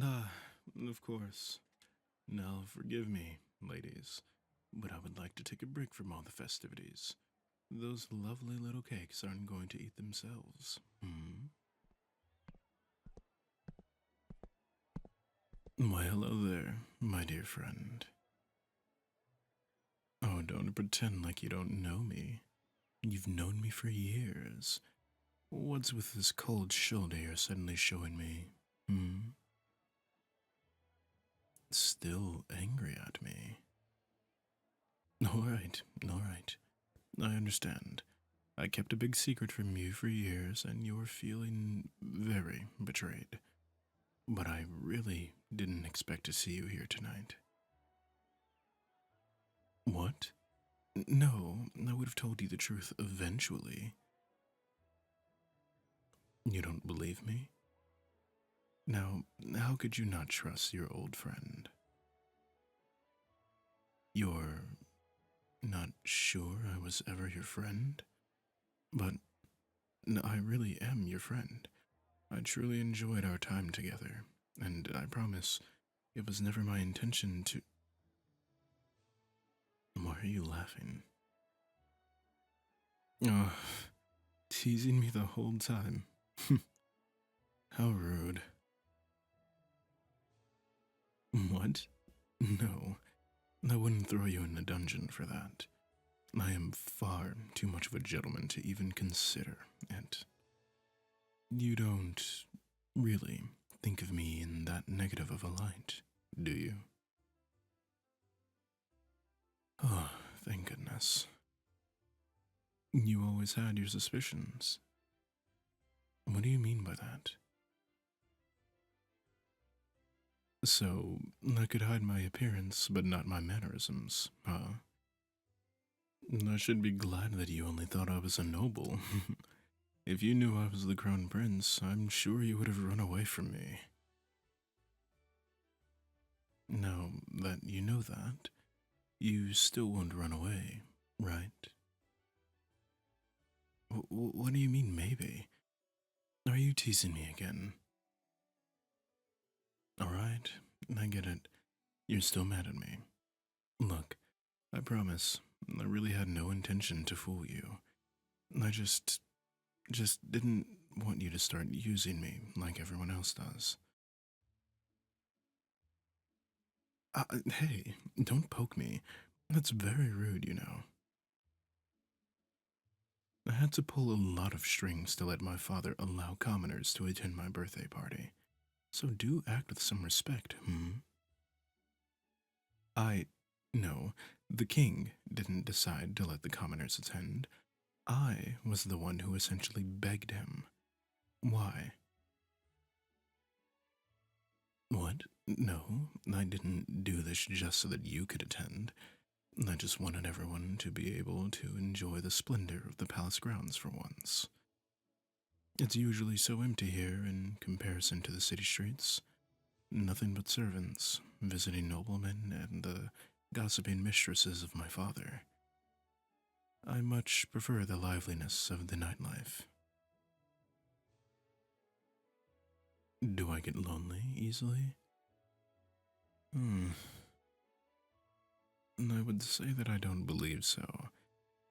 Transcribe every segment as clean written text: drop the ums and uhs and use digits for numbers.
Ah, of course. Now, forgive me, ladies, but I would like to take a break from all the festivities. Those lovely little cakes aren't going to eat themselves. Hmm? Why, hello there, my dear friend. Oh, don't pretend like you don't know me. You've known me for years. What's with this cold shoulder you're suddenly showing me? Hmm? Still angry at me? Alright, alright. I understand. I kept a big secret from you for years, and you're feeling very betrayed. But I really didn't expect to see you here tonight. What? No, I would have told you the truth eventually. You don't believe me? Now, how could you not trust your old friend? You're not sure I was ever your friend? But I really am your friend. I truly enjoyed our time together, and I promise it was never my intention to. Why are you laughing? Oh, teasing me the whole time. How rude. What? No, I wouldn't throw you in a dungeon for that. I am far too much of a gentleman to even consider it. You don't really think of me in that negative of a light, do you? Oh, thank goodness. You always had your suspicions. What do you mean by that? So, I could hide my appearance, but not my mannerisms, huh? I should be glad that you only thought I was a noble. If you knew I was the crown prince, I'm sure you would have run away from me. Now that you know that, you still won't run away, right? What do you mean, maybe? Are you teasing me again? Alright, I get it. You're still mad at me. Look, I promise, I really had no intention to fool you. I just didn't want you to start using me like everyone else does. Hey, don't poke me. That's very rude, you know. I had to pull a lot of strings to let my father allow commoners to attend my birthday party. So do act with some respect, hmm? I. No, the king didn't decide to let the commoners attend. I was the one who essentially begged him. Why? What? No, I didn't do this just so that you could attend. I just wanted everyone to be able to enjoy the splendor of the palace grounds for once. It's usually so empty here in comparison to the city streets. Nothing but servants, visiting noblemen, and the gossiping mistresses of my father. I much prefer the liveliness of the nightlife. Do I get lonely easily? Hmm. I would say that I don't believe so,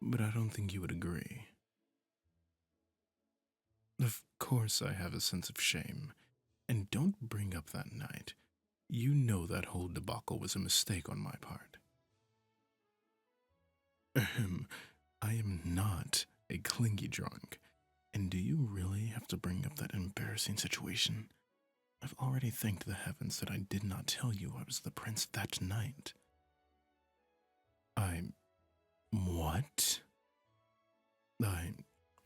but I don't think you would agree. Of course, I have a sense of shame. And don't bring up that night. You know that whole debacle was a mistake on my part. Ahem. I am not a clingy drunk. And do you really have to bring up that embarrassing situation? I've already thanked the heavens that I did not tell you I was the prince that night. I. What? I.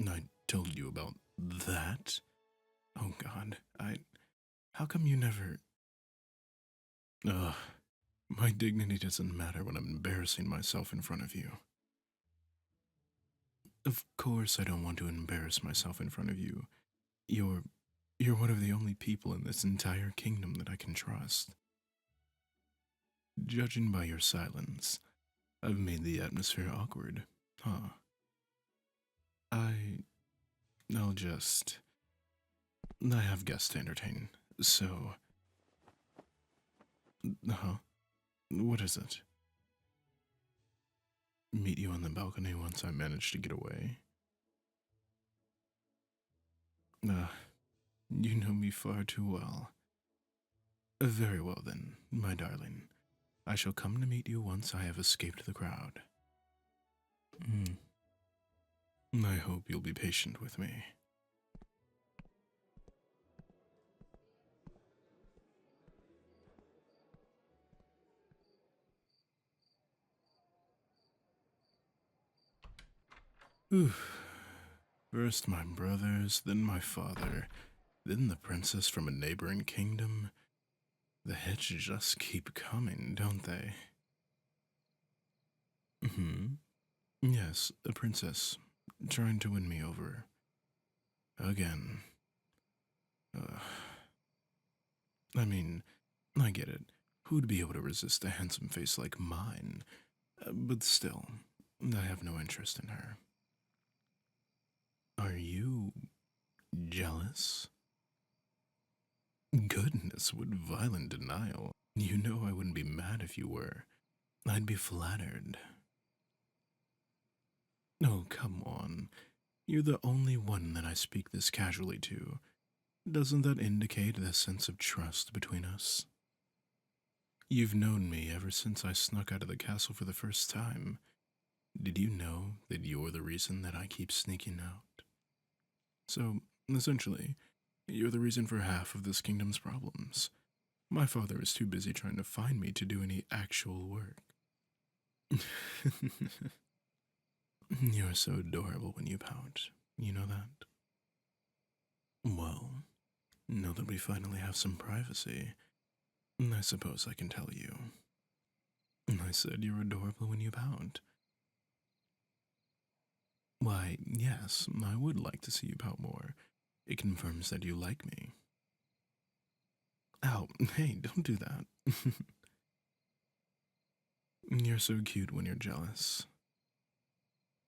I told you about that? Oh god, I. How come you never. Ugh. My dignity doesn't matter when I'm embarrassing myself in front of you. Of course I don't want to embarrass myself in front of you. You're you're one of the only people in this entire kingdom that I can trust. Judging by your silence, I've made the atmosphere awkward, huh? I I'll just I have guests to entertain. So, Huh? What is it? Meet you on the balcony once I manage to get away. Uh, you know me far too well. Very well then, my darling. I shall come to meet you once I have escaped the crowd. I hope you'll be patient with me. Oof. First my brothers, then my father, then the princess from a neighboring kingdom. The hits just keep coming, don't they? Yes, a princess, trying to win me over. Again. Uh, I mean, I get it. Who'd be able to resist a handsome face like mine? But still, I have no interest in her. Are you jealous? Goodness, what violent denial. You know I wouldn't be mad if you were. I'd be flattered. Oh, come on. You're the only one that I speak this casually to. Doesn't that indicate the sense of trust between us? You've known me ever since I snuck out of the castle for the first time. Did you know that you're the reason that I keep sneaking out? So, essentially, you're the reason for half of this kingdom's problems. My father is too busy trying to find me to do any actual work. You're so adorable when you pout. You know that? Well, now that we finally have some privacy, I suppose I can tell you. I said you're adorable when you pout. Why, yes, I would like to see you pout more. It confirms that you like me. Ow, hey, don't do that. You're so cute when you're jealous.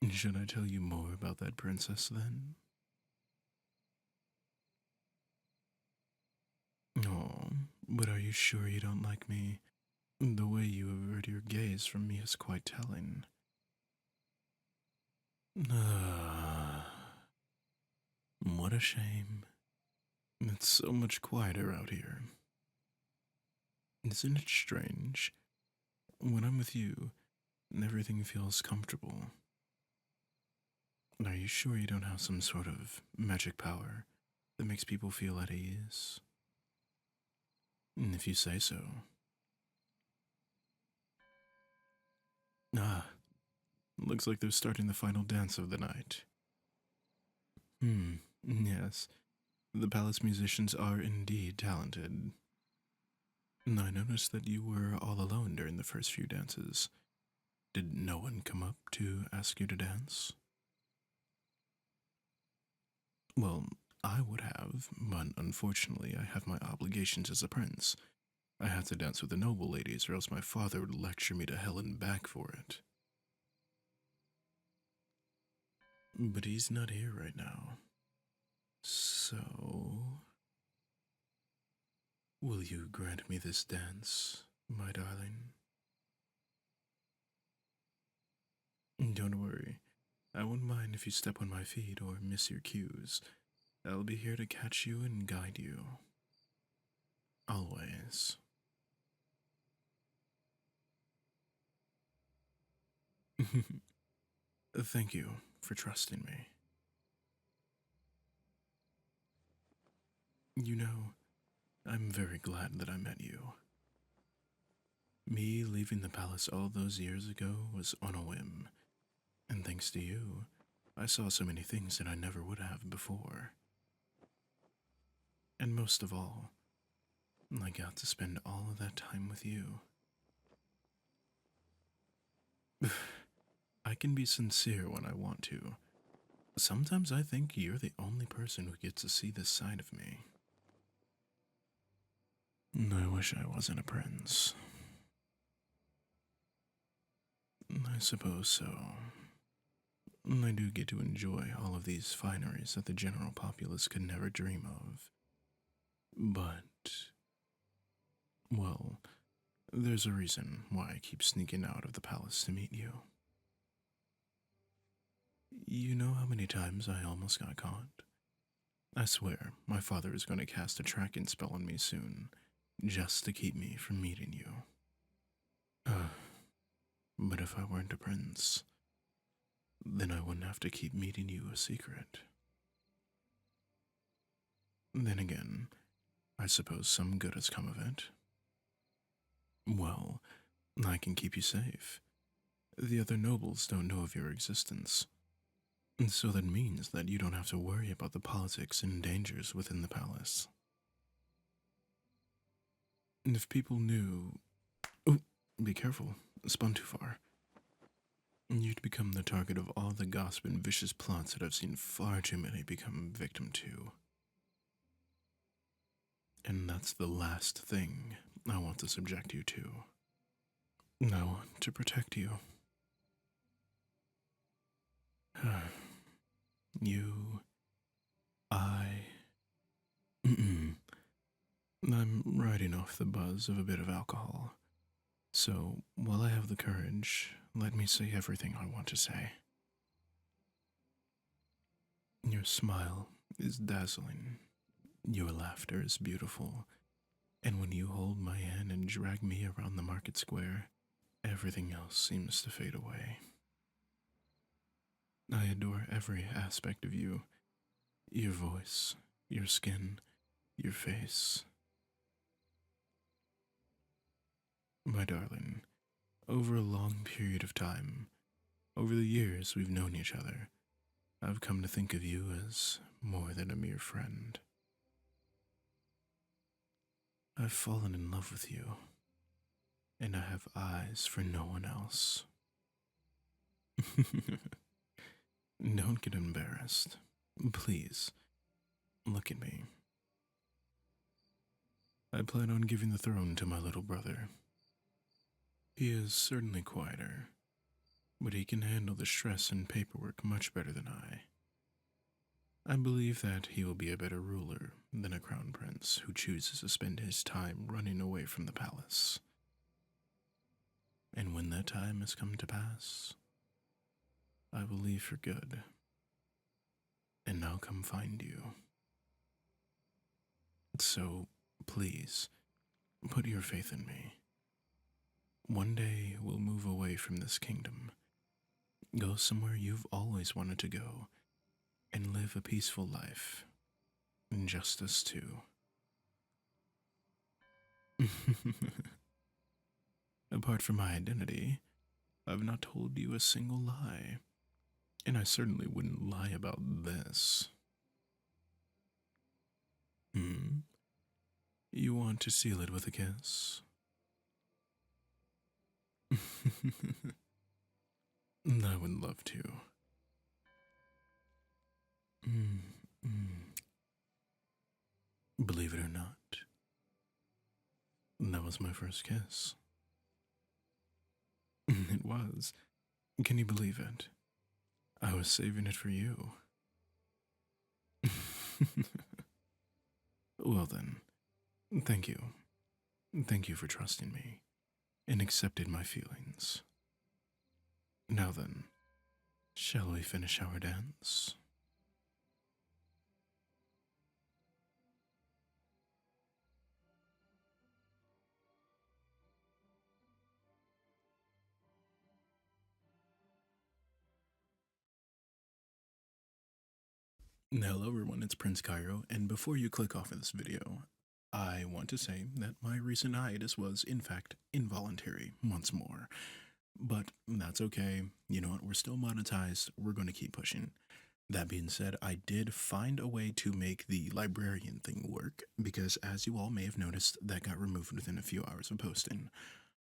Should I tell you more about that princess then? Oh, but are you sure you don't like me? The way you avert your gaze from me is quite telling. Ah, what a shame. It's so much quieter out here. Isn't it strange? When I'm with you, everything feels comfortable. Are you sure you don't have some sort of magic power that makes people feel at ease? And if you say so. Ah, looks like they're starting the final dance of the night. Yes, the palace musicians are indeed talented. I noticed that you were all alone during the first few dances. Did no one come up to ask you to dance? Well, I would have, but unfortunately I have my obligations as a prince. I had to dance with the noble ladies or else my father would lecture me to hell and back for it. But he's not here right now. So, will you grant me this dance, my darling? Don't worry. I won't mind if you step on my feet or miss your cues. I'll be here to catch you and guide you. Always. Thank you for trusting me. You know, I'm very glad that I met you. Me leaving the palace all those years ago was on a whim, and thanks to you, I saw so many things that I never would have before. And most of all, I got to spend all of that time with you. I can be sincere when I want to. Sometimes I think you're the only person who gets to see this side of me. I wish I wasn't a prince. I suppose so. I do get to enjoy all of these fineries that the general populace could never dream of. But, well, There's a reason why I keep sneaking out of the palace to meet you. You know how many times I almost got caught? I swear, my father is going to cast a tracking spell on me soon, just to keep me from meeting you. But if I weren't a prince, then I wouldn't have to keep meeting you a secret. Then again, I suppose some good has come of it. Well, I can keep you safe. The other nobles don't know of your existence. And so that means that you don't have to worry about the politics and dangers within the palace. And if people knew. Oh, be careful, spun too far. You'd become the target of all the gossip and vicious plots that I've seen far too many become victim to. And that's the last thing I want to subject you to. I want to protect you. You, I. I'm riding off the buzz of a bit of alcohol. So, while I have the courage, let me say everything I want to say. Your smile is dazzling. Your laughter is beautiful. And when you hold my hand and drag me around the market square, everything else seems to fade away. I adore every aspect of you. Your voice, your skin, your face. My darling, over a long period of time, over the years we've known each other, I've come to think of you as more than a mere friend. I've fallen in love with you, and I have eyes for no one else. Don't get embarrassed. Please, look at me. I plan on giving the throne to my little brother. He is certainly quieter, but he can handle the stress and paperwork much better than I. I believe that he will be a better ruler than a crown prince who chooses to spend his time running away from the palace. And when that time has come to pass, I will leave for good, and I'll come find you. So, please, put your faith in me. One day we'll move away from this kingdom, go somewhere you've always wanted to go, and live a peaceful life. Just us two. Apart from my identity, I've not told you a single lie. And I certainly wouldn't lie about this. Hmm? You want to seal it with a kiss? I would love to. Mm, mm. Believe it or not, that was my first kiss. It was. Can you believe it? I was saving it for you. Well then, thank you. Thank you for trusting me and accepting my feelings. Now then, shall we finish our dance? Hello everyone, it's Prince Kairo, and before you click off of this video, I want to say that my recent hiatus was, in fact, involuntary once more. But that's okay. You know what? We're still monetized. We're going to keep pushing. That being said, I did find a way to make the librarian thing work because, as you all may have noticed, that got removed within a few hours of posting.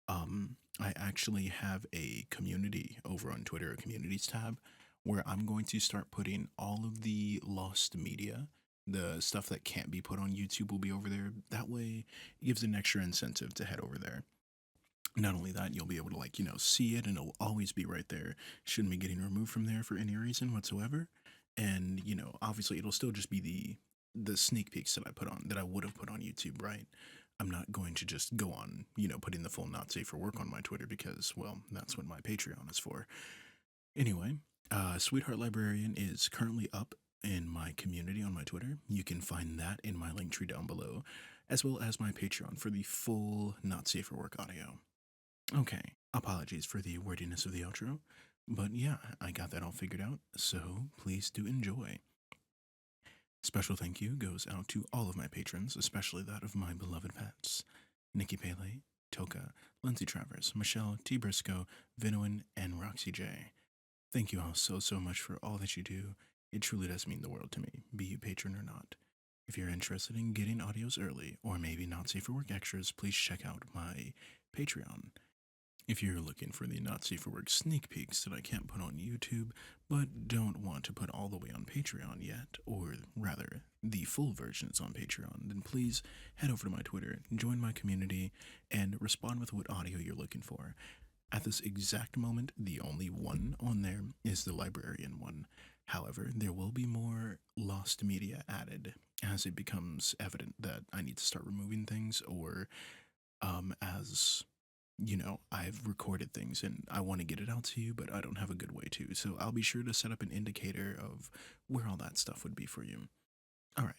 I actually have a community over on Twitter, a communities tab, where I'm going to start putting all of the lost media, the stuff that can't be put on YouTube will be over there. That way, it gives an extra incentive to head over there. Not only that, you'll be able to, like, see it and it'll always be right there. Shouldn't be getting removed from there for any reason whatsoever. And, obviously it'll still just be the sneak peeks that I would have put on YouTube, right? I'm not going to just go on, putting the full not safe for work on my Twitter because, well, that's what my Patreon is for. Anyway, Sweetheart Librarian is currently up in my community on my Twitter. You can find that in my link tree down below, as well as my Patreon for the full not safe for work audio. Okay, apologies for the wordiness of the outro, but yeah, I got that all figured out, so please do enjoy. Special thank you goes out to all of my patrons, especially that of my beloved pets Nikki Pele, Toka, Lindsay Travers, Michelle, T. Briscoe, Vinoin, and Roxy J. Thank you all so much for all that you do. It truly does mean the world to me, be you patron or not. If you're interested in getting audios early, or maybe not safe for work extras, please check out my Patreon. If you're looking for the not safe for work sneak peeks that I can't put on YouTube, but don't want to put all the way on Patreon yet, or rather, the full version is on Patreon, then please head over to my Twitter, join my community, and respond with what audio you're looking for. At this exact moment, the only one on there is the librarian one. However, there will be more lost media added as it becomes evident that I need to start removing things, or as I've recorded things and I want to get it out to you, but I don't have a good way to. So I'll be sure to set up an indicator of where all that stuff would be for you. All right.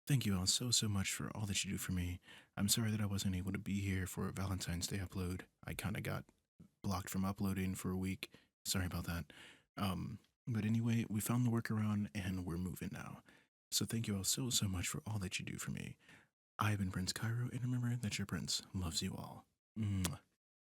Thank you all so much for all that you do for me. I'm sorry that I wasn't able to be here for a Valentine's Day upload. I kind of got blocked from uploading for a week. Sorry about that. But anyway, we found the workaround and we're moving now. So thank you all so much for all that you do for me. I've been Prince Kairo, and remember that your prince loves you all. Mwah.